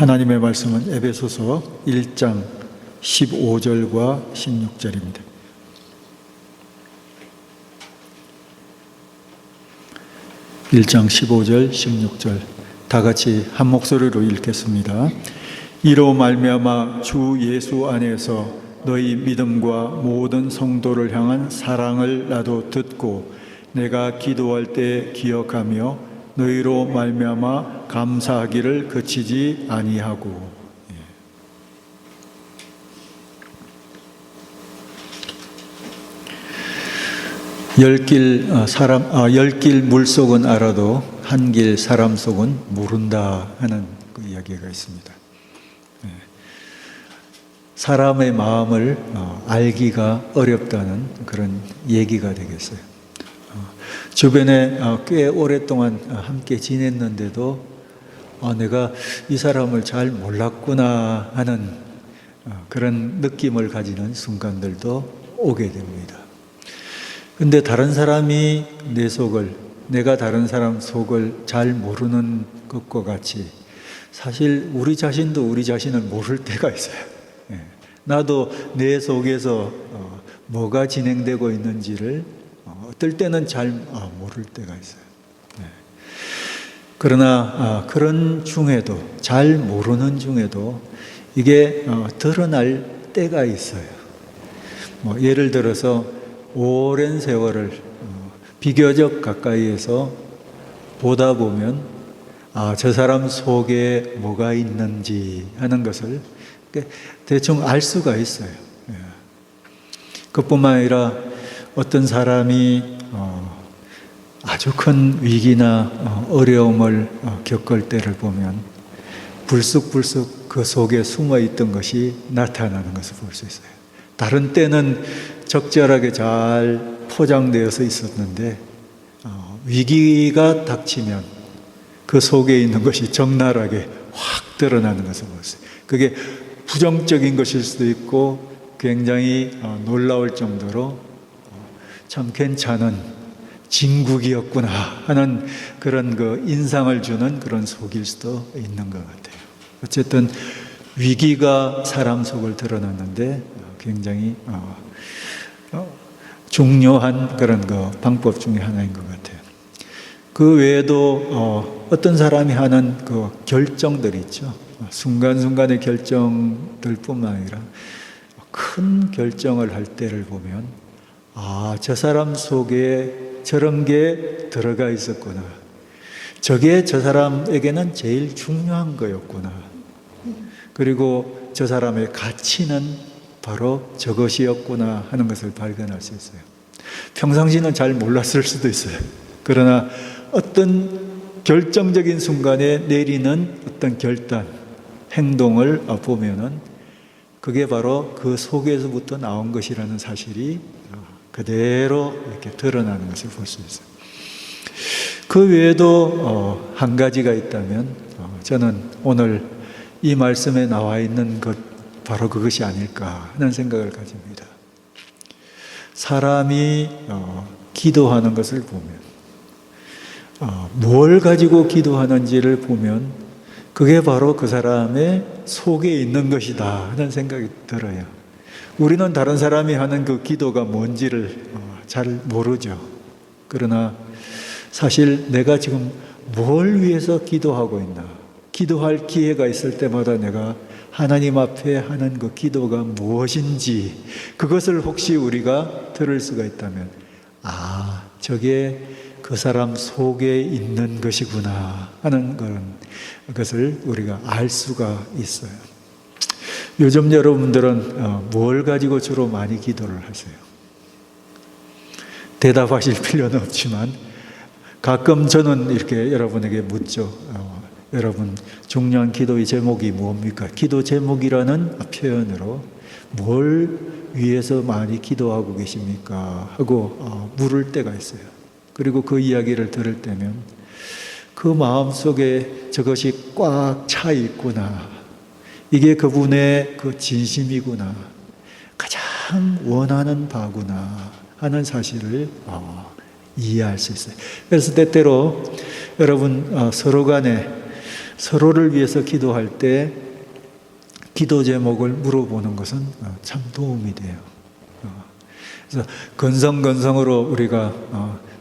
하나님의 말씀은 에베소서 1장 15절과 16절입니다. 1장 15절, 16절 다 같이 한 목소리로 읽겠습니다. 이로 말미암아 주 예수 안에서 너희 믿음과 모든 성도를 향한 사랑을 나도 듣고 내가 기도할 때 기억하며 너희로 말미암아 감사하기를 그치지 아니하고. 열 길 물속은 알아도 한 길 사람 속은 모른다 하는 그 이야기가 있습니다. 사람의 마음을 알기가 어렵다는 그런 얘기가 되겠어요. 주변에 꽤 오랫동안 함께 지냈는데도 내가 이 사람을 잘 몰랐구나 하는 그런 느낌을 가지는 순간들도 오게 됩니다. 근데 다른 사람이 내 속을, 내가 다른 사람 속을 잘 모르는 것과 같이 사실 우리 자신도 우리 자신을 모를 때가 있어요. 나도 내 속에서 뭐가 진행되고 있는지를 어떨 때는 잘 모를 때가 있어요. 그러나 그런 중에도, 잘 모르는 중에도 이게 드러날 때가 있어요. 예를 들어서 오랜 세월을 비교적 가까이에서 보다 보면 저 사람 속에 뭐가 있는지 하는 것을 대충 알 수가 있어요. 그뿐만 아니라 어떤 사람이 아주 큰 위기나 어려움을 겪을 때를 보면 불쑥불쑥 그 속에 숨어 있던 것이 나타나는 것을 볼 수 있어요. 다른 때는 적절하게 잘 포장되어서 있었는데 위기가 닥치면 그 속에 있는 것이 적나라하게 확 드러나는 것을 볼 수 있어요. 그게 부정적인 것일 수도 있고 굉장히 놀라울 정도로 참 괜찮은 진국이었구나 하는 그런 그 인상을 주는 그런 속일 수도 있는 것 같아요. 어쨌든 위기가 사람 속을 드러났는데 굉장히 중요한 그런 그 방법 중에 하나인 것 같아요. 그 외에도 어떤 사람이 하는 그 결정들이 있죠. 순간순간의 결정들 뿐만 아니라 큰 결정을 할 때를 보면 저 사람 속에 저런 게 들어가 있었구나. 저게 저 사람에게는 제일 중요한 거였구나. 그리고 저 사람의 가치는 바로 저것이었구나 하는 것을 발견할 수 있어요. 평상시는 잘 몰랐을 수도 있어요. 그러나 어떤 결정적인 순간에 내리는 어떤 결단, 행동을 보면은 그게 바로 그 속에서부터 나온 것이라는 사실이 그대로 이렇게 드러나는 것을 볼 수 있어요. 그 외에도 한 가지가 있다면 저는 오늘 이 말씀에 나와 있는 것 바로 그것이 아닐까 하는 생각을 가집니다. 사람이 기도하는 것을 보면 뭘 가지고 기도하는지를 보면 그게 바로 그 사람의 속에 있는 것이다 하는 생각이 들어요. 우리는 다른 사람이 하는 그 기도가 뭔지를 잘 모르죠. 그러나 사실 내가 지금 뭘 위해서 기도하고 있나, 기도할 기회가 있을 때마다 내가 하나님 앞에 하는 그 기도가 무엇인지 그것을 혹시 우리가 들을 수가 있다면 저게 그 사람 속에 있는 것이구나 하는 것을 우리가 알 수가 있어요. 요즘 여러분들은 뭘 가지고 주로 많이 기도를 하세요? 대답하실 필요는 없지만 가끔 저는 이렇게 여러분에게 묻죠. 여러분 중요한 기도의 제목이 뭡니까? 기도 제목이라는 표현으로 뭘 위해서 많이 기도하고 계십니까? 하고 물을 때가 있어요. 그리고 그 이야기를 들을 때면 그 마음속에 저것이 꽉 차 있구나. 이게 그분의 그 진심이구나. 가장 원하는 바구나 하는 사실을 이해할 수 있어요. 그래서 때때로 여러분 서로 간에 서로를 위해서 기도할 때 기도 제목을 물어보는 것은 참 도움이 돼요. 그래서 건성건성으로 우리가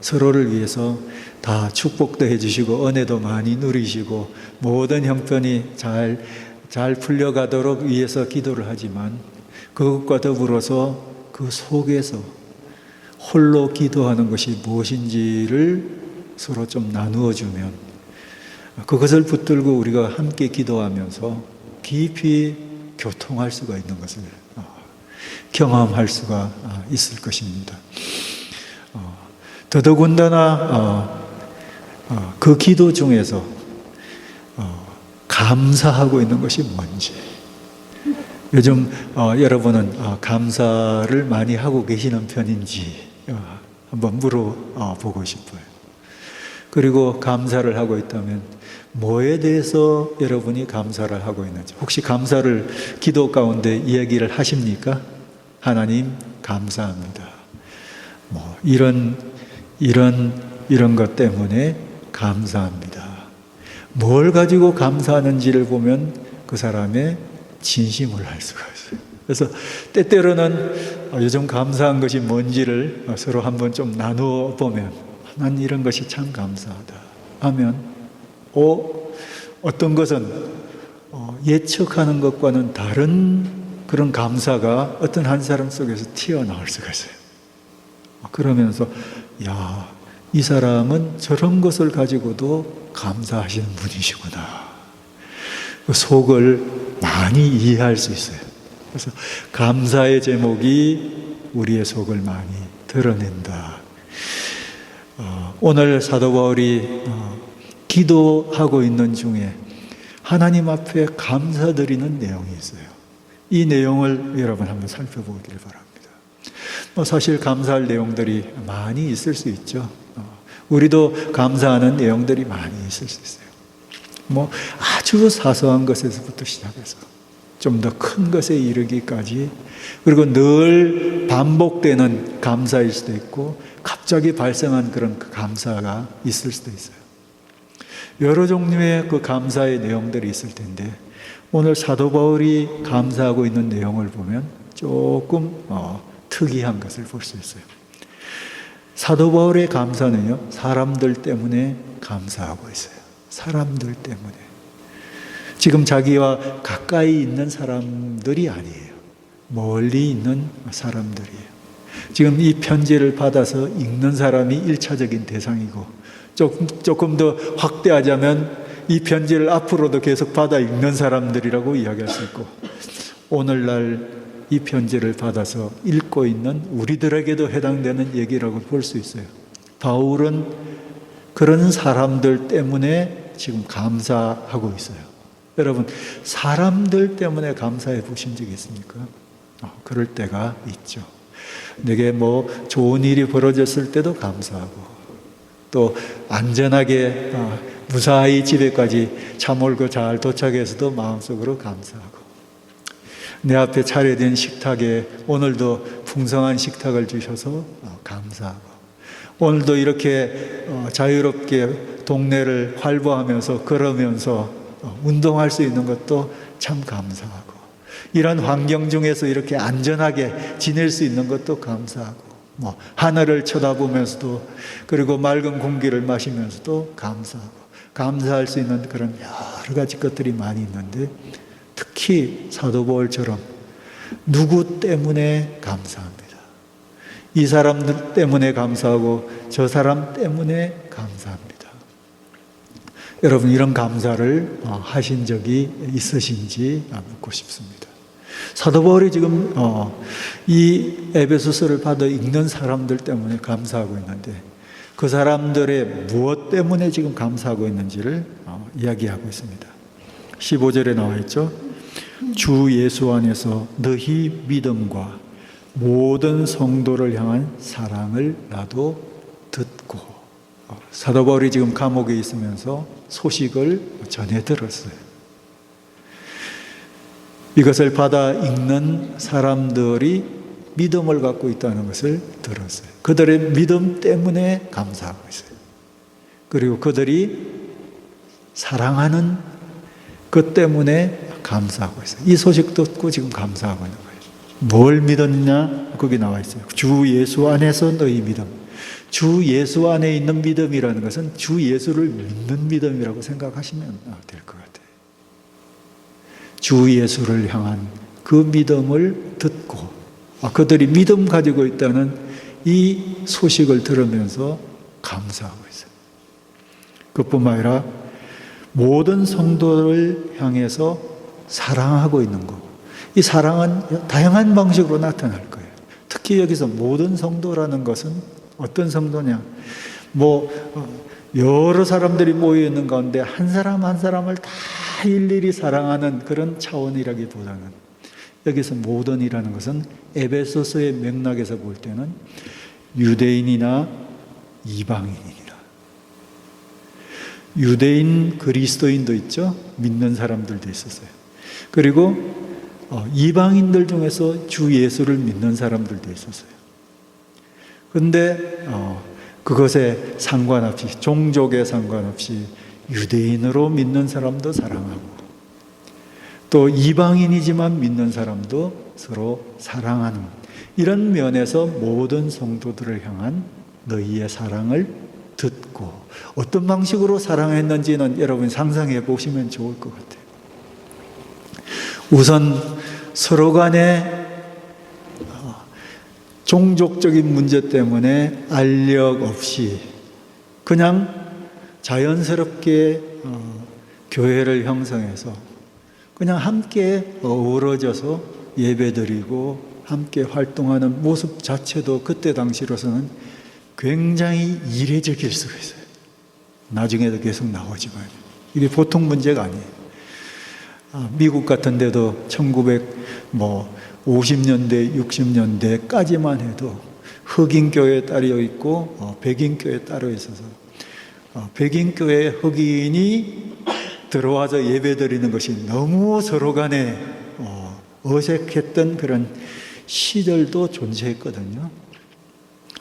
서로를 위해서 다 축복도 해주시고 은혜도 많이 누리시고 모든 형편이 잘 풀려가도록 위해서 기도를 하지만 그것과 더불어서 그 속에서 홀로 기도하는 것이 무엇인지를 서로 좀 나누어주면 그것을 붙들고 우리가 함께 기도하면서 깊이 교통할 수가 있는 것을 경험할 수가 있을 것입니다. 더더군다나 그 기도 중에서 감사하고 있는 것이 뭔지 요즘 여러분은 감사를 많이 하고 계시는 편인지 한번 물어보고 싶어요. 그리고 감사를 하고 있다면 뭐에 대해서 여러분이 감사를 하고 있는지 혹시 감사를 기도 가운데 이야기를 하십니까? 하나님 감사합니다. 뭐 이런 것 때문에 감사합니다. 뭘 가지고 감사하는지를 보면 그 사람의 진심을 알 수가 있어요. 그래서 때때로는 요즘 감사한 것이 뭔지를 서로 한번 좀 나누어 보면 난 이런 것이 참 감사하다 하면 어떤 것은 예측하는 것과는 다른 그런 감사가 어떤 한 사람 속에서 튀어나올 수가 있어요. 그러면서 이 사람은 저런 것을 가지고도 감사하시는 분이시구나. 그 속을 많이 이해할 수 있어요. 그래서 감사의 제목이 우리의 속을 많이 드러낸다. 오늘 사도 바울이 기도하고 있는 중에 하나님 앞에 감사드리는 내용이 있어요. 이 내용을 여러분 한번 살펴보기를 바랍니다. 사실 감사할 내용들이 많이 있을 수 있죠. 우리도 감사하는 내용들이 많이 있을 수 있어요. 아주 사소한 것에서부터 시작해서 좀 더 큰 것에 이르기까지 그리고 늘 반복되는 감사일 수도 있고 갑자기 발생한 그런 감사가 있을 수도 있어요. 여러 종류의 그 감사의 내용들이 있을 텐데 오늘 사도 바울이 감사하고 있는 내용을 보면 조금 특이한 것을 볼 수 있어요. 사도 바울의 감사는요, 사람들 때문에 감사하고 있어요. 사람들 때문에. 지금 자기와 가까이 있는 사람들이 아니에요. 멀리 있는 사람들이에요. 지금 이 편지를 받아서 읽는 사람이 1차적인 대상이고 조금 더 확대하자면 이 편지를 앞으로도 계속 받아 읽는 사람들이라고 이야기할 수 있고 오늘날 이 편지를 받아서 읽고 있는 우리들에게도 해당되는 얘기라고 볼 수 있어요. 바울은 그런 사람들 때문에 지금 감사하고 있어요. 여러분, 사람들 때문에 감사해 보신 적이 있습니까? 그럴 때가 있죠. 내게 좋은 일이 벌어졌을 때도 감사하고 또 안전하게 무사히 집에까지 차 몰고 잘 도착해서도 마음속으로 감사하고 내 앞에 차려진 식탁에 오늘도 풍성한 식탁을 주셔서 감사하고 오늘도 이렇게 자유롭게 동네를 활보하면서 걸으면서 운동할 수 있는 것도 참 감사하고 이런 환경 중에서 이렇게 안전하게 지낼 수 있는 것도 감사하고 하늘을 쳐다보면서도 그리고 맑은 공기를 마시면서도 감사하고 감사할 수 있는 그런 여러 가지 것들이 많이 있는데 특히 사도 바울처럼 누구 때문에 감사합니다. 이 사람들 때문에 감사하고 저 사람 때문에 감사합니다. 여러분 이런 감사를 하신 적이 있으신지 묻고 싶습니다. 사도 바울이 지금 이 에베소서를 받아 읽는 사람들 때문에 감사하고 있는데 그 사람들의 무엇 때문에 지금 감사하고 있는지를 이야기하고 있습니다. 15절에 나와 있죠. 주 예수 안에서 너희 믿음과 모든 성도를 향한 사랑을 나도 듣고 사도 바울이 지금 감옥에 있으면서 소식을 전해 들었어요. 이것을 받아 읽는 사람들이 믿음을 갖고 있다는 것을 들었어요. 그들의 믿음 때문에 감사하고 있어요. 그리고 그들이 사랑하는 그 때문에 감사하고 있어요. 이 소식 듣고 지금 감사하고 있는 거예요. 뭘 믿었냐? 거기 나와 있어요. 주 예수 안에서 너희 믿음. 주 예수 안에 있는 믿음이라는 것은 주 예수를 믿는 믿음이라고 생각하시면 될 것 같아요. 주 예수를 향한 그 믿음을 듣고 그들이 믿음 가지고 있다는 이 소식을 들으면서 감사하고 있어요. 그뿐만 아니라 모든 성도를 향해서 사랑하고 있는 거고, 이 사랑은 다양한 방식으로 나타날 거예요. 특히 여기서 모든 성도라는 것은 어떤 성도냐? 여러 사람들이 모여 있는 가운데 한 사람 한 사람을 다 일일이 사랑하는 그런 차원이라기보다는 여기서 모든이라는 것은 에베소서의 맥락에서 볼 때는 유대인이나 이방인이라. 유대인 그리스도인도 있죠. 믿는 사람들도 있었어요. 그리고 이방인들 중에서 주 예수를 믿는 사람들도 있었어요. 그런데 그것에 상관없이, 종족에 상관없이 유대인으로 믿는 사람도 사랑하고 또 이방인이지만 믿는 사람도 서로 사랑하는, 이런 면에서 모든 성도들을 향한 너희의 사랑을 듣고, 어떤 방식으로 사랑했는지는 여러분 상상해 보시면 좋을 것 같아요. 우선 서로 간에 종족적인 문제 때문에 알력 없이 그냥 자연스럽게 교회를 형성해서 그냥 함께 어우러져서 예배드리고 함께 활동하는 모습 자체도 그때 당시로서는 굉장히 이례적일 수가 있어요. 나중에도 계속 나오지만 이게 보통 문제가 아니에요. 미국 같은 데도 1950년대, 60년대까지만 해도 흑인 교회에 따로 있고 백인 교회에 따로 있어서 백인 교회 흑인이 들어와서 예배드리는 것이 너무 서로 간에 어색했던 그런 시절도 존재했거든요.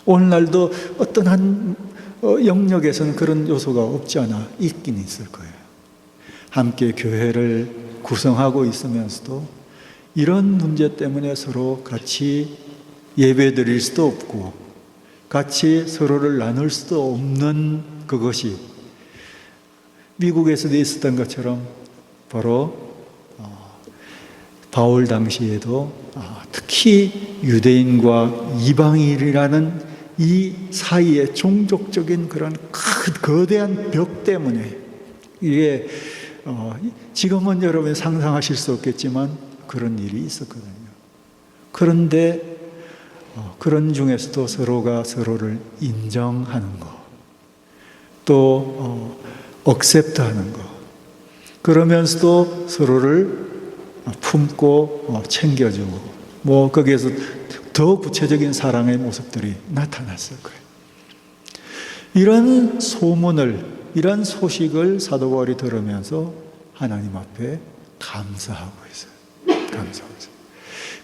오늘날도 어떤 한 영역에서는 그런 요소가 없지 않아 있긴 있을 거예요. 함께 교회를 구성하고 있으면서도 이런 문제 때문에 서로 같이 예배 드릴 수도 없고 같이 서로를 나눌 수도 없는 그것이 미국에서도 있었던 것처럼 바로 바울 당시에도 특히 유대인과 이방인이라는 이 사이의 종족적인 그런 거대한 벽 때문에 이게 지금은 여러분 상상하실 수 없겠지만 그런 일이 있었거든요. 그런데 그런 중에서도 서로가 서로를 인정하는 것, 또 억셉트하는 것, 그러면서도 서로를 품고 챙겨주고 거기에서 더 구체적인 사랑의 모습들이 나타났을 거예요. 이런 소문을, 이런 소식을 사도 바울이 들으면서 하나님 앞에 감사하고 있어요. 감사하고 있어요.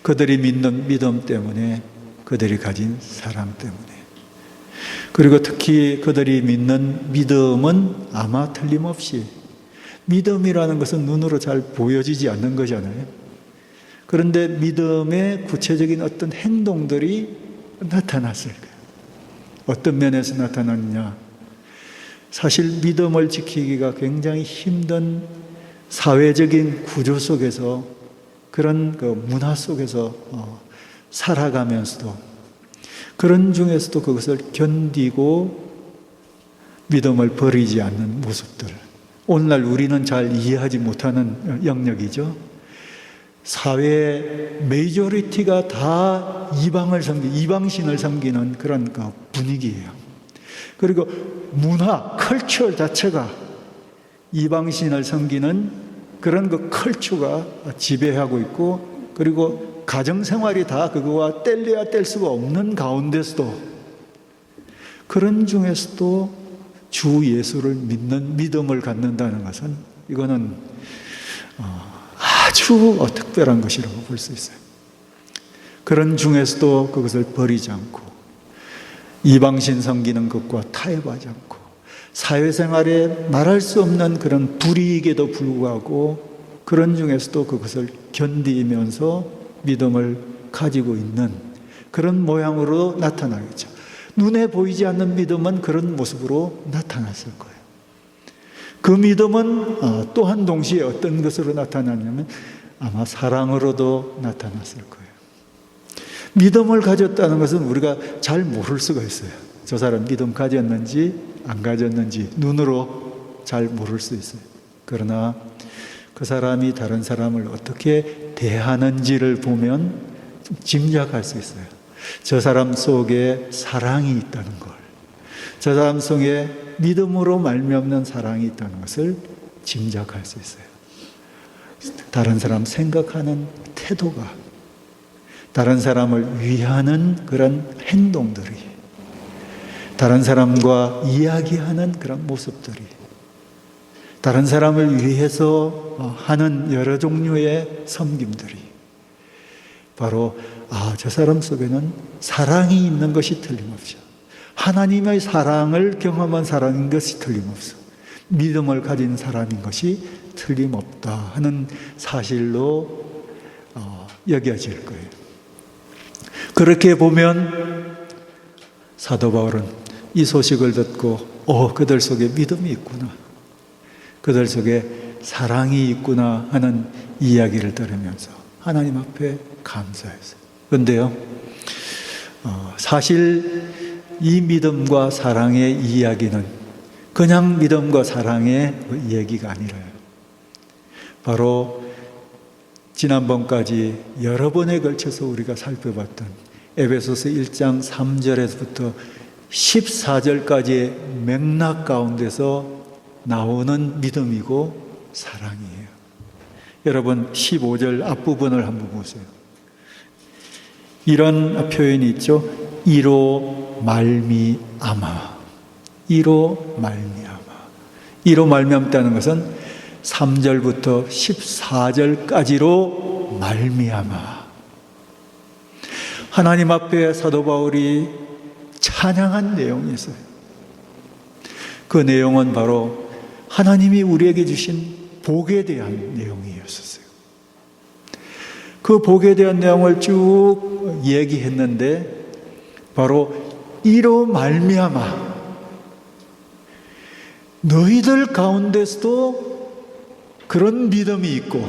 그들이 믿는 믿음 때문에, 그들이 가진 사랑 때문에. 그리고 특히 그들이 믿는 믿음은 아마 틀림없이, 믿음이라는 것은 눈으로 잘 보여지지 않는 거잖아요. 그런데 믿음의 구체적인 어떤 행동들이 나타났을 거예요. 어떤 면에서 나타났냐? 사실 믿음을 지키기가 굉장히 힘든 사회적인 구조 속에서, 그런 문화 속에서 살아가면서도, 그런 중에서도 그것을 견디고 믿음을 버리지 않는 모습들, 오늘날 우리는 잘 이해하지 못하는 영역이죠. 사회의 메이저리티가 다 이방신을 섬기는 그런 분위기예요. 그리고 문화, 컬처 자체가 이방신을 섬기는 그런 컬처가 지배하고 있고, 그리고 가정생활이 다 그거와 뗄래야 뗄 수가 없는 가운데서도, 그런 중에서도 주 예수를 믿는 믿음을 갖는다는 것은 이거는 아주 특별한 것이라고 볼 수 있어요. 그런 중에서도 그것을 버리지 않고, 이방신 섬기는 것과 타협하지 않고, 사회생활에 말할 수 없는 그런 불이익에도 불구하고 그런 중에서도 그것을 견디면서 믿음을 가지고 있는 그런 모양으로 나타나겠죠. 눈에 보이지 않는 믿음은 그런 모습으로 나타났을 거예요. 그 믿음은 또한 동시에 어떤 것으로 나타나냐면 아마 사랑으로도 나타났을 거예요. 믿음을 가졌다는 것은 우리가 잘 모를 수가 있어요. 저 사람 믿음 가졌는지 안 가졌는지 눈으로 잘 모를 수 있어요. 그러나 그 사람이 다른 사람을 어떻게 대하는지를 보면 짐작할 수 있어요. 저 사람 속에 사랑이 있다는 걸, 저 사람 속에 믿음으로 말미암는 사랑이 있다는 것을 짐작할 수 있어요. 다른 사람 생각하는 태도가, 다른 사람을 위하는 그런 행동들이, 다른 사람과 이야기하는 그런 모습들이, 다른 사람을 위해서 하는 여러 종류의 섬김들이 바로 저 사람 속에는 사랑이 있는 것이 틀림없죠. 하나님의 사랑을 경험한 사람인 것이 틀림없어. 믿음을 가진 사람인 것이 틀림없다 하는 사실로 여겨질 거예요. 그렇게 보면 사도 바울은 이 소식을 듣고 그들 속에 믿음이 있구나, 그들 속에 사랑이 있구나 하는 이야기를 들으면서 하나님 앞에 감사했어요. 그런데요, 사실 이 믿음과 사랑의 이야기는 그냥 믿음과 사랑의 얘기가 아니라요. 바로 지난번까지 여러 번에 걸쳐서 우리가 살펴봤던 에베소서 1장 3절에서부터 14절까지의 맥락 가운데서 나오는 믿음이고 사랑이에요. 여러분 15절 앞부분을 한번 보세요. 이런 표현이 있죠. 이로 말미암아. 이로 말미암아. 이로 말미암다는 것은 3절부터 14절까지로 말미암아. 하나님 앞에 사도 바울이 찬양한 내용이 있어요. 그 내용은 바로 하나님이 우리에게 주신 복에 대한 내용이었어요. 그 복에 대한 내용을 쭉 얘기했는데 바로 이로 말미암아 너희들 가운데서도 그런 믿음이 있고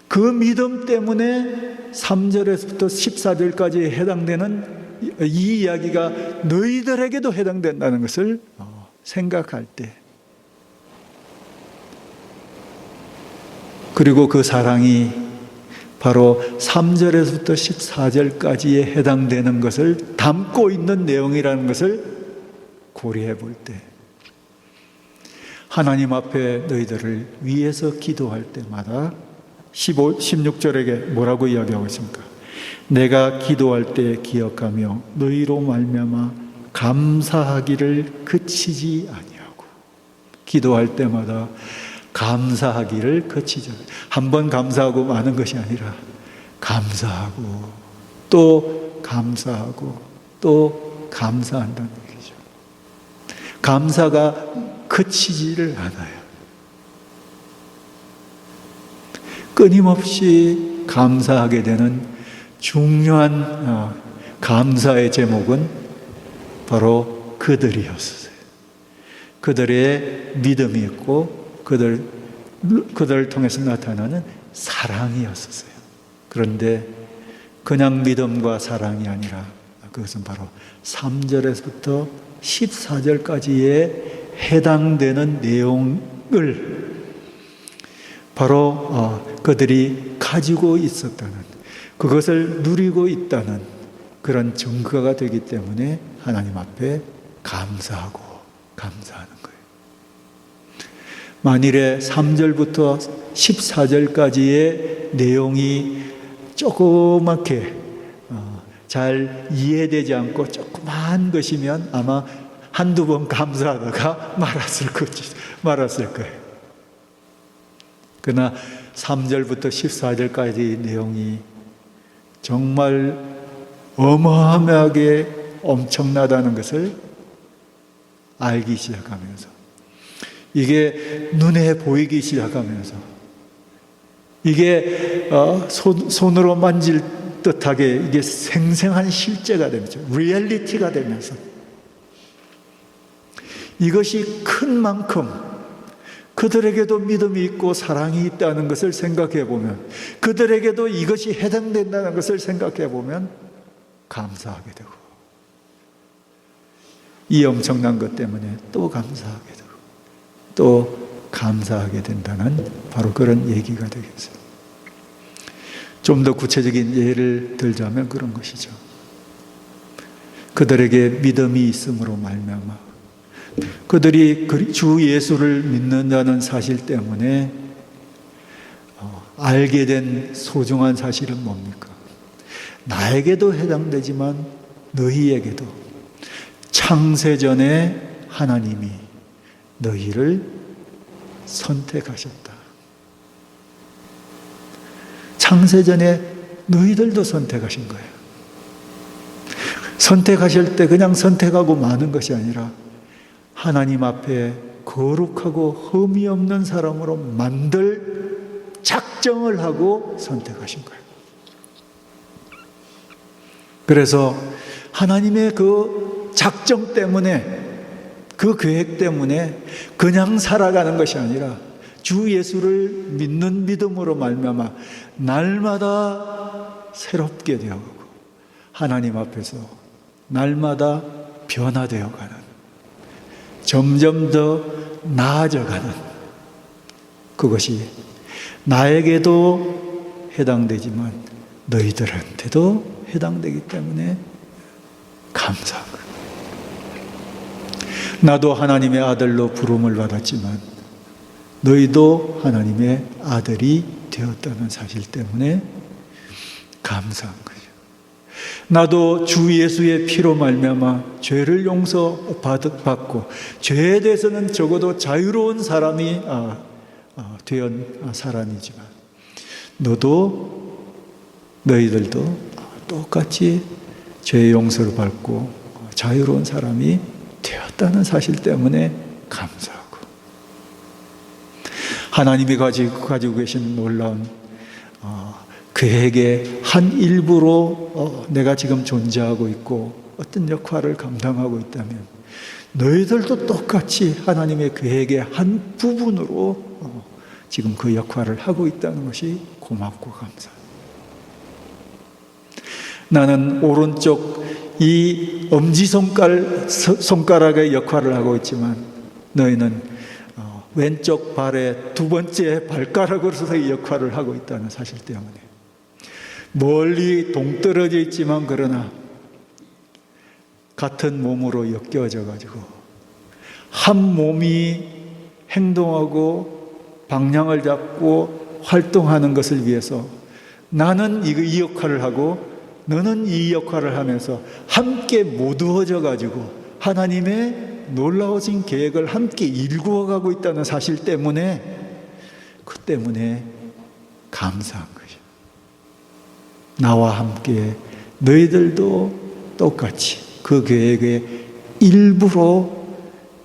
그 믿음 때문에 3절에서부터 14절까지 해당되는 이 이야기가 너희들에게도 해당된다는 것을 생각할 때, 그리고 그 사랑이 바로 3절에서부터 14절까지에 해당되는 것을 담고 있는 내용이라는 것을 고려해 볼 때, 하나님 앞에 너희들을 위해서 기도할 때마다 16절에게 뭐라고 이야기하고 있습니까? 내가 기도할 때 기억하며 너희로 말미암아 감사하기를 그치지 아니하고. 기도할 때마다 감사하기를 그치지 않아요. 한 번 감사하고 마는 것이 아니라 감사하고 또 감사하고 또 감사한다는 얘기죠. 감사가 그치지를 않아요. 끊임없이 감사하게 되는 중요한 감사의 제목은 바로 그들이었어요. 그들의 믿음이 있고 그들을 통해서 나타나는 사랑이었어요. 그런데 그냥 믿음과 사랑이 아니라 그것은 바로 3절에서부터 14절까지에 해당되는 내용을 바로 그들이 가지고 있었다는, 그것을 누리고 있다는 그런 증거가 되기 때문에 하나님 앞에 감사하고 감사하는 거예요. 만일에 3절부터 14절까지의 내용이 조그맣게 잘 이해되지 않고 조그만 것이면 아마 한두 번 감사하다가 말았을 거예요. 그러나 3절부터 14절까지 내용이 정말 어마어마하게 엄청나다는 것을 알기 시작하면서, 이게 눈에 보이기 시작하면서 이게 손으로 만질 듯하게 이게 생생한 실제가 되면서, 리얼리티가 되면서, 이것이 큰 만큼 그들에게도 믿음이 있고 사랑이 있다는 것을 생각해 보면, 그들에게도 이것이 해당된다는 것을 생각해 보면 감사하게 되고, 이 엄청난 것 때문에 또 감사하게 되고, 또 감사하게 된다는 바로 그런 얘기가 되겠어요. 좀 더 구체적인 예를 들자면 그런 것이죠. 그들에게 믿음이 있음으로 말미암아 그들이 주 예수를 믿는다는 사실 때문에 알게 된 소중한 사실은 뭡니까? 나에게도 해당되지만 너희에게도 창세전에 하나님이 너희를 선택하셨다. 창세전에 너희들도 선택하신 거예요. 선택하실 때 그냥 선택하고 마는 것이 아니라 하나님 앞에 거룩하고 흠이 없는 사람으로 만들 작정을 하고 선택하신 거예요. 그래서 하나님의 그 작정 때문에, 그 계획 때문에 그냥 살아가는 것이 아니라 주 예수를 믿는 믿음으로 말미암아 날마다 새롭게 되어가고 하나님 앞에서 날마다 변화되어가는, 점점 더 나아져가는, 그것이 나에게도 해당되지만 너희들한테도 해당되기 때문에 감사한 거예요. 나도 하나님의 아들로 부름을 받았지만 너희도 하나님의 아들이 되었다는 사실 때문에 감사한 거죠. 나도 주 예수의 피로 말미암아 죄를 용서받고 죄에 대해서는 적어도 자유로운 사람이 된 사람이지만 너희들도 똑같이 죄의 용서를 받고 자유로운 사람이 되었다는 사실 때문에 감사하고, 하나님이 가지고 계신 놀라운 계획의 한 일부로 내가 지금 존재하고 있고 어떤 역할을 감당하고 있다면 너희들도 똑같이 하나님의 계획의 한 부분으로 지금 그 역할을 하고 있다는 것이 고맙고 감사합니다. 나는 오른쪽 이 엄지손가락의 역할을 하고 있지만 너희는 왼쪽 발의 두 번째 발가락으로서의 역할을 하고 있다는 사실 때문에 멀리 동떨어져 있지만 그러나 같은 몸으로 엮여져 가지고 한 몸이 행동하고 방향을 잡고 활동하는 것을 위해서 나는 이 역할을 하고 너는 이 역할을 하면서 함께 모두어져 가지고 하나님의 놀라우신 계획을 함께 이루어가고 있다는 사실 때문에, 그 때문에 감사한 거죠. 나와 함께 너희들도 똑같이 그 계획의 일부로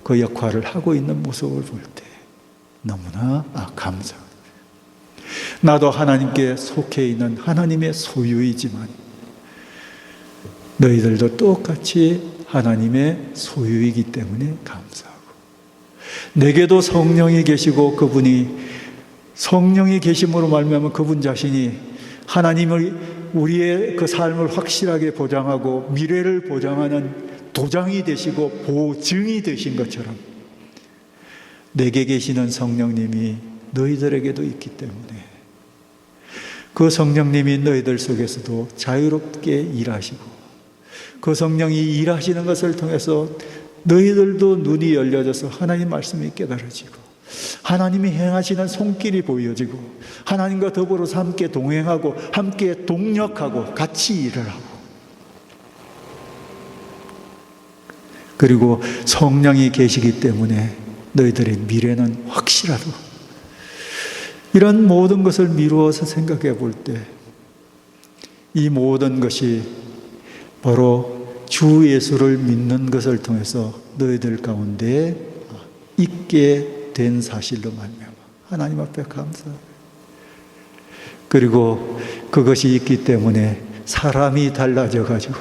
그 역할을 하고 있는 모습을 볼 때 너무나 감사합니다. 나도 하나님께 속해 있는 하나님의 소유이지만 너희들도 똑같이 하나님의 소유이기 때문에 감사하고, 내게도 성령이 계시고 그분이 성령이 계심으로 말미암아 그분 자신이 하나님을 우리의 그 삶을 확실하게 보장하고 미래를 보장하는 도장이 되시고 보증이 되신 것처럼 내게 계시는 성령님이 너희들에게도 있기 때문에 그 성령님이 너희들 속에서도 자유롭게 일하시고 그 성령이 일하시는 것을 통해서 너희들도 눈이 열려져서 하나님 말씀이 깨달아지고 하나님이 행하시는 손길이 보여지고 하나님과 더불어서 함께 동행하고 함께 동력하고 같이 일을 하고, 그리고 성령이 계시기 때문에 너희들의 미래는 확실하고, 이런 모든 것을 미루어서 생각해 볼 때 이 모든 것이 바로 주 예수를 믿는 것을 통해서 너희들 가운데 있게 된 사실로 말미암아 하나님 앞에 감사합니다. 그리고 그것이 있기 때문에 사람이 달라져 가지고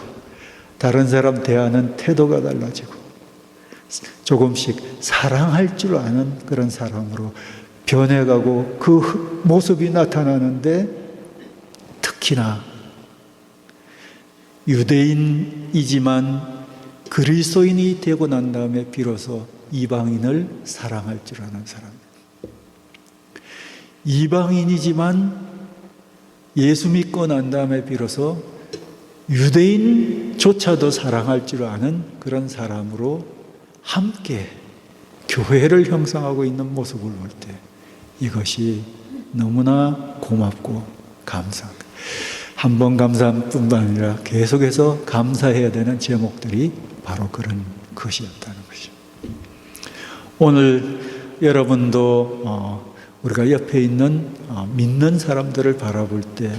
다른 사람 대하는 태도가 달라지고 조금씩 사랑할 줄 아는 그런 사람으로 변해가고 그 모습이 나타나는데, 특히나 유대인이지만 그리스도인이 되고 난 다음에 비로소 이방인을 사랑할 줄 아는 사람, 이방인이지만 예수 믿고 난 다음에 비로소 유대인조차도 사랑할 줄 아는 그런 사람으로 함께 교회를 형성하고 있는 모습을 볼 때 이것이 너무나 고맙고 감사합니다. 한 번 감사함 뿐만 아니라 계속해서 감사해야 되는 제목들이 바로 그런 것이었다는 것이죠. 오늘 여러분도 우리가 옆에 있는 믿는 사람들을 바라볼 때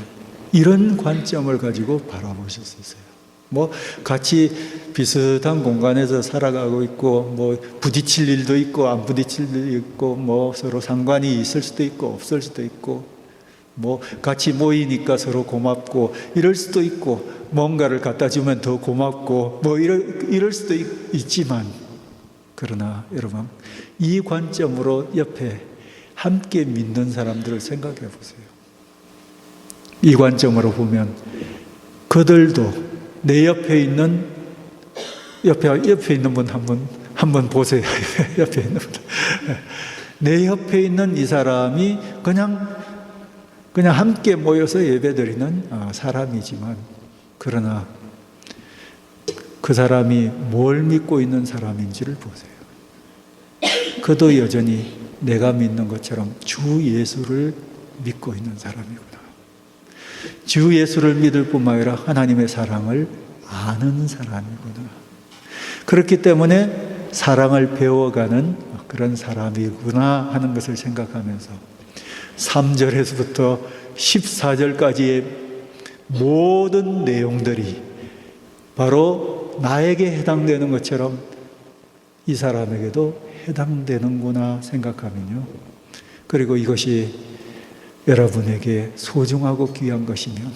이런 관점을 가지고 바라보실 수 있어요. 뭐 같이 비슷한 공간에서 살아가고 있고, 뭐 부딪힐 일도 있고 안 부딪힐 일도 있고, 뭐 서로 상관이 있을 수도 있고 없을 수도 있고, 뭐 같이 모이니까 서로 고맙고 이럴 수도 있고, 뭔가를 갖다 주면 더 고맙고 뭐 이럴 수도 있지만, 그러나 여러분 이 관점으로 옆에 함께 믿는 사람들을 생각해 보세요. 이 관점으로 보면 그들도 내 옆에 있는 분 한번 보세요. 옆에 있는 분. 내 옆에 있는 이 사람이 그냥 함께 모여서 예배드리는 사람이지만, 그러나 그 사람이 뭘 믿고 있는 사람인지를 보세요. 그도 여전히 내가 믿는 것처럼 주 예수를 믿고 있는 사람이구나. 주 예수를 믿을 뿐만 아니라 하나님의 사랑을 아는 사람이구나. 그렇기 때문에 사랑을 배워가는 그런 사람이구나 하는 것을 생각하면서 3절에서부터 14절까지의 모든 내용들이 바로 나에게 해당되는 것처럼 이 사람에게도 해당되는구나 생각하면요, 그리고 이것이 여러분에게 소중하고 귀한 것이면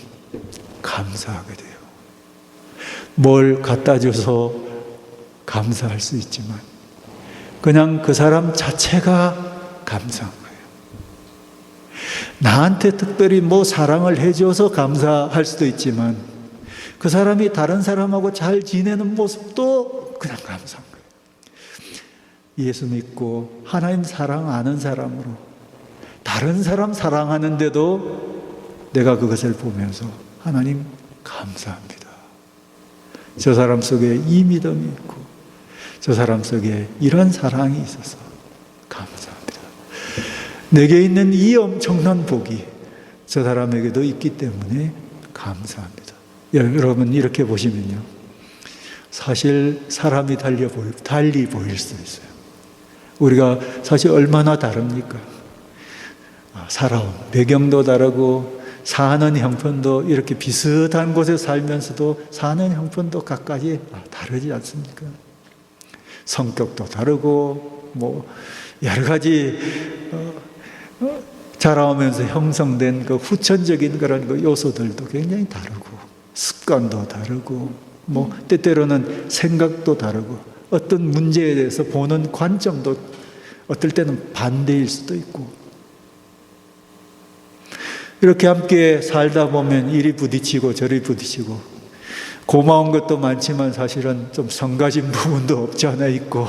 감사하게 돼요. 뭘 갖다 줘서 감사할 수 있지만 그냥 그 사람 자체가 감사한 거예요. 나한테 특별히 뭐 사랑을 해줘서 감사할 수도 있지만 그 사람이 다른 사람하고 잘 지내는 모습도 그냥 감사한 거예요. 예수 믿고 하나님 사랑 아는 사람으로 다른 사람 사랑하는데도 내가 그것을 보면서 하나님 감사합니다. 저 사람 속에 이 믿음이 있고 저 사람 속에 이런 사랑이 있어서 감사합니다. 내게 있는 이 엄청난 복이 저 사람에게도 있기 때문에 감사합니다. 여러분 이렇게 보시면요, 사실 사람이 달리 보일 수 있어요. 우리가 사실 얼마나 다릅니까? 살아온 배경도 다르고 사는 형편도 이렇게 비슷한 곳에 살면서도 사는 형편도 각가지 다르지 않습니까? 성격도 다르고 뭐 여러 가지 자라오면서 형성된 그 후천적인 그런 그 요소들도 굉장히 다르고 습관도 다르고 뭐 때때로는 생각도 다르고 어떤 문제에 대해서 보는 관점도 어떨 때는 반대일 수도 있고, 이렇게 함께 살다 보면 이리 부딪히고 저리 부딪히고 고마운 것도 많지만 사실은 좀 성가진 부분도 없지 않아 있고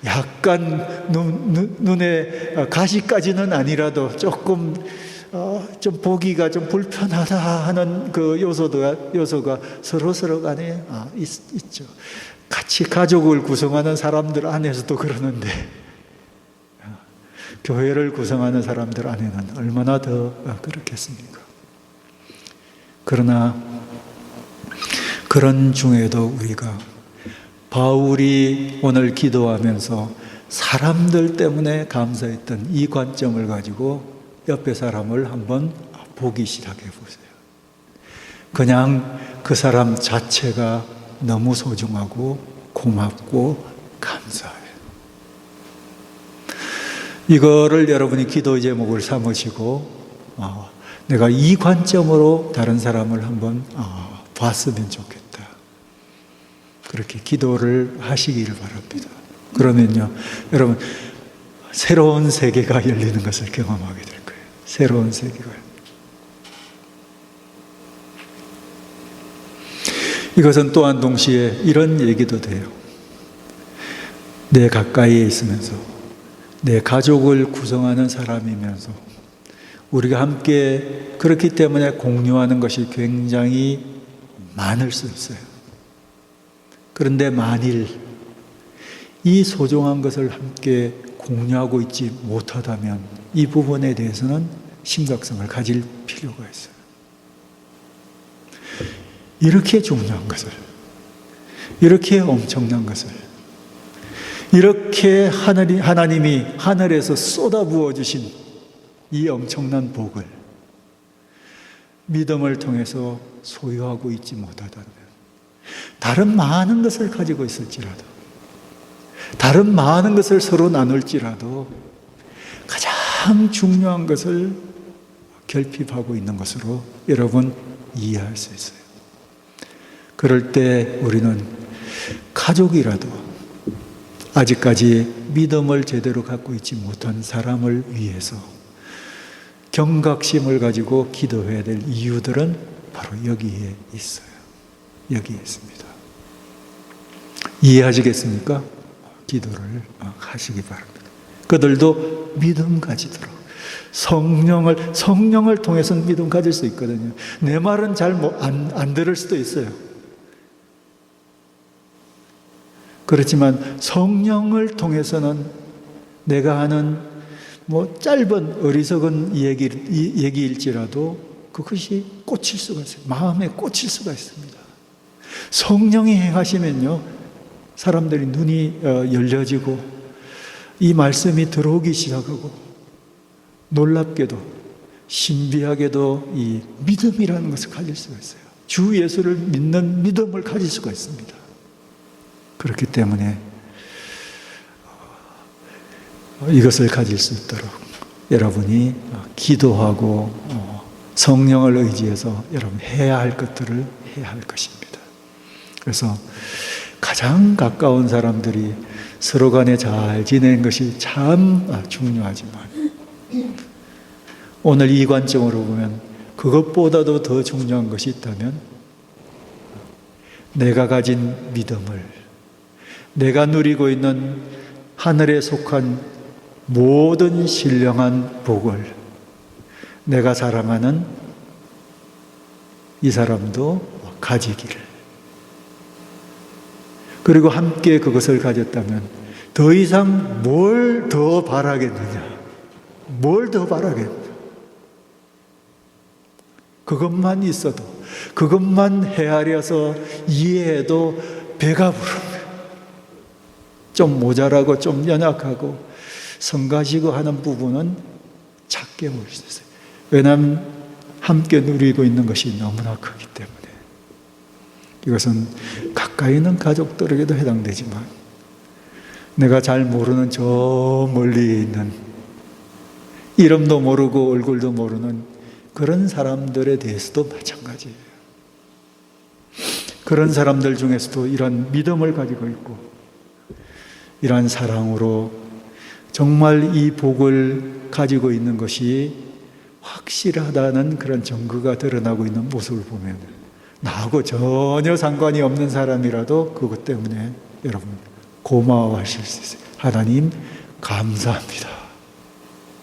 약간 눈에 가시까지는 아니라도 조금 좀 보기가 좀 불편하다 하는 그 요소가 서로 간에 있죠. 같이 가족을 구성하는 사람들 안에서도 그러는데 교회를 구성하는 사람들 안에는 얼마나 더 그렇겠습니까? 그러나 그런 중에도 우리가 바울이 오늘 기도하면서 사람들 때문에 감사했던 이 관점을 가지고 옆에 사람을 한번 보기 시작해 보세요. 그냥 그 사람 자체가 너무 소중하고 고맙고 감사해요. 이거를 여러분이 기도 제목을 삼으시고 내가 이 관점으로 다른 사람을 한번 봤으면 좋겠다. 그렇게 기도를 하시기를 바랍니다. 그러면요, 여러분, 새로운 세계가 열리는 것을 경험하게 될 거예요. 새로운 세계가. 이것은 또한 동시에 이런 얘기도 돼요. 내 가까이에 있으면서, 내 가족을 구성하는 사람이면서, 우리가 함께 그렇기 때문에 공유하는 것이 굉장히 많을 수 있어요. 그런데 만일 이 소중한 것을 함께 공유하고 있지 못하다면 이 부분에 대해서는 심각성을 가질 필요가 있어요. 이렇게 중요한 것을, 이렇게 엄청난 것을, 이렇게 하나님이 하늘에서 쏟아부어 주신 이 엄청난 복을 믿음을 통해서 소유하고 있지 못하다면, 다른 많은 것을 가지고 있을지라도, 다른 많은 것을 서로 나눌지라도 가장 중요한 것을 결핍하고 있는 것으로 여러분 이해할 수 있어요. 그럴 때 우리는 가족이라도 아직까지 믿음을 제대로 갖고 있지 못한 사람을 위해서 경각심을 가지고 기도해야 될 이유들은 바로 여기에 있어요. 여기에 있습니다. 이해하시겠습니까? 기도를 하시기 바랍니다. 그들도 믿음 가지도록 성령을 통해서는 믿음 가질 수 있거든요. 내 말은 잘 안 들을 수도 있어요. 그렇지만 성령을 통해서는 내가 하는 짧은 어리석은 얘기일지라도 그것이 꽂힐 수가 있어요. 마음에 꽂힐 수가 있습니다. 성령이 행하시면요, 사람들이 눈이 열려지고 이 말씀이 들어오기 시작하고 놀랍게도 신비하게도 이 믿음이라는 것을 가질 수가 있어요. 주 예수를 믿는 믿음을 가질 수가 있습니다. 그렇기 때문에 이것을 가질 수 있도록 여러분이 기도하고 성령을 의지해서 여러분 해야 할 것들을 해야 할 것입니다. 그래서 가장 가까운 사람들이 서로 간에 잘 지내는 것이 참 중요하지만 오늘 이 관점으로 보면 그것보다도 더 중요한 것이 있다면 내가 가진 믿음을, 내가 누리고 있는 하늘에 속한 모든 신령한 복을 내가 사랑하는 이 사람도 가지기를, 그리고 함께 그것을 가졌다면 더 이상 뭘 더 바라겠느냐? 뭘 더 바라겠느냐? 그것만 있어도, 그것만 헤아려서 이해해도 배가 부릅니다. 좀 모자라고 좀 연약하고 성가시고 하는 부분은 작게 보일 수 있어요. 왜냐하면 함께 누리고 있는 것이 너무나 크기 때문에. 이것은 가까이 있는 가족들에게도 해당되지만 내가 잘 모르는 저 멀리 있는 이름도 모르고 얼굴도 모르는 그런 사람들에 대해서도 마찬가지예요. 그런 사람들 중에서도 이런 믿음을 가지고 있고 이러한 사랑으로 정말 이 복을 가지고 있는 것이 확실하다는 그런 증거가 드러나고 있는 모습을 보면 나하고 전혀 상관이 없는 사람이라도 그것 때문에 여러분 고마워하실 수 있어요. 하나님 감사합니다.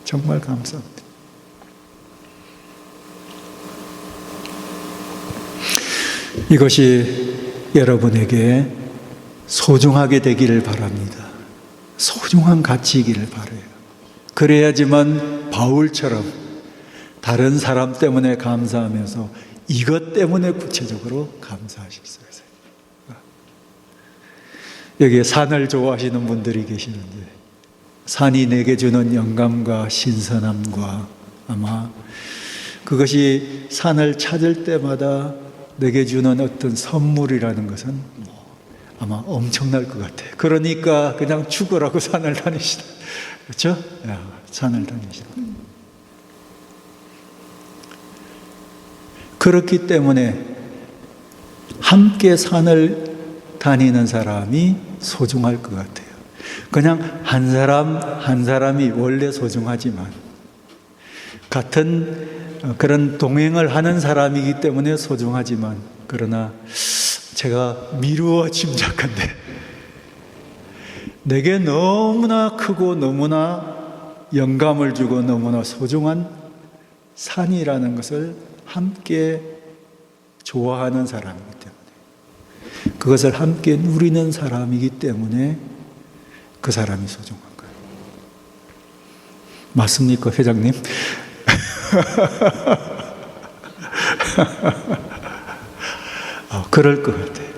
정말 감사합니다. 이것이 여러분에게 소중하게 되기를 바랍니다. 소중한 가치이기를 바라요. 그래야지만 바울처럼 다른 사람 때문에 감사하면서 이것 때문에 구체적으로 감사하실 수 있어요. 여기에 산을 좋아하시는 분들이 계시는데 산이 내게 주는 영감과 신선함과 아마 그것이 산을 찾을 때마다 내게 주는 어떤 선물이라는 것은 아마 엄청날 것 같아요. 그러니까 그냥 죽으라고 산을 다니시다. 그렇죠? 산을 다니시다. 그렇기 때문에 함께 산을 다니는 사람이 소중할 것 같아요. 그냥 한 사람이 원래 소중하지만 같은 그런 동행을 하는 사람이기 때문에 소중하지만, 그러나 제가 미루어 짐작한데 내게 너무나 크고 너무나 영감을 주고 너무나 소중한 산이라는 것을 함께 좋아하는 사람이기 때문에, 그것을 함께 누리는 사람이기 때문에 그 사람이 소중한 거예요. 맞습니까, 회장님? 그럴 것 같아요.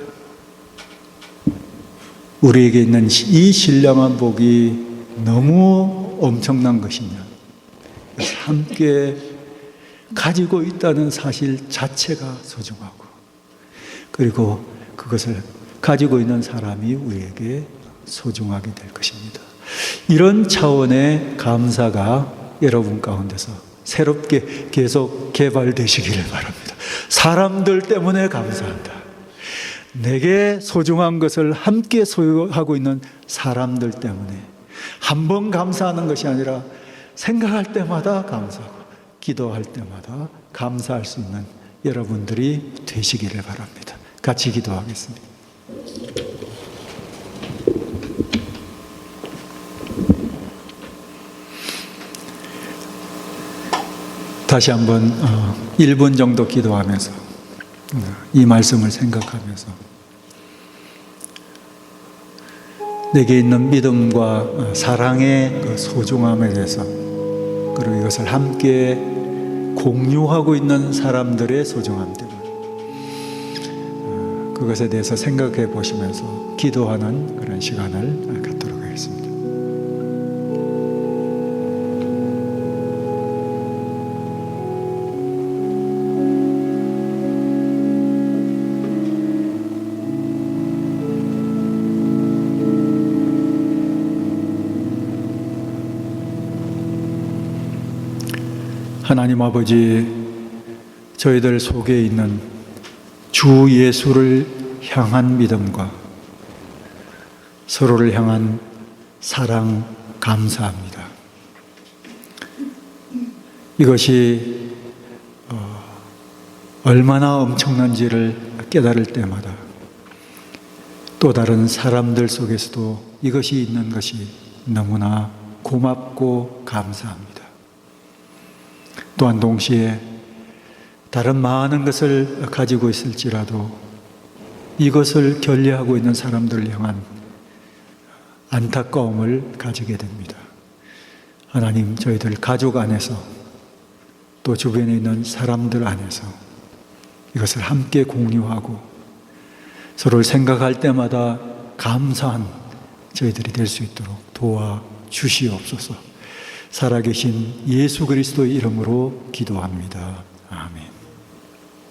우리에게 있는 이 신령한 복이 너무 엄청난 것이냐, 함께 가지고 있다는 사실 자체가 소중하고, 그리고 그것을 가지고 있는 사람이 우리에게 소중하게 될 것입니다. 이런 차원의 감사가 여러분 가운데서 새롭게 계속 개발되시기를 바랍니다. 사람들 때문에 감사한다. 내게 소중한 것을 함께 소유하고 있는 사람들 때문에 한 번 감사하는 것이 아니라 생각할 때마다 감사하고 기도할 때마다 감사할 수 있는 여러분들이 되시기를 바랍니다. 같이 기도하겠습니다. 다시 한번 1분 정도 기도하면서 이 말씀을 생각하면서 내게 있는 믿음과 사랑의 그 소중함에 대해서, 그리고 이것을 함께 공유하고 있는 사람들의 소중함들, 그것에 대해서 생각해 보시면서 기도하는 그런 시간을 갖도록 하겠습니다. 하나님 아버지, 저희들 속에 있는 주 예수를 향한 믿음과 서로를 향한 사랑 감사합니다. 이것이 얼마나 엄청난지를 깨달을 때마다 또 다른 사람들 속에서도 이것이 있는 것이 너무나 고맙고 감사합니다. 또한 동시에 다른 많은 것을 가지고 있을지라도 이것을 결례하고 있는 사람들을 향한 안타까움을 가지게 됩니다. 하나님, 저희들 가족 안에서 또 주변에 있는 사람들 안에서 이것을 함께 공유하고 서로를 생각할 때마다 감사한 저희들이 될 수 있도록 도와주시옵소서. 살아계신 예수 그리스도의 이름으로 기도합니다. 아멘.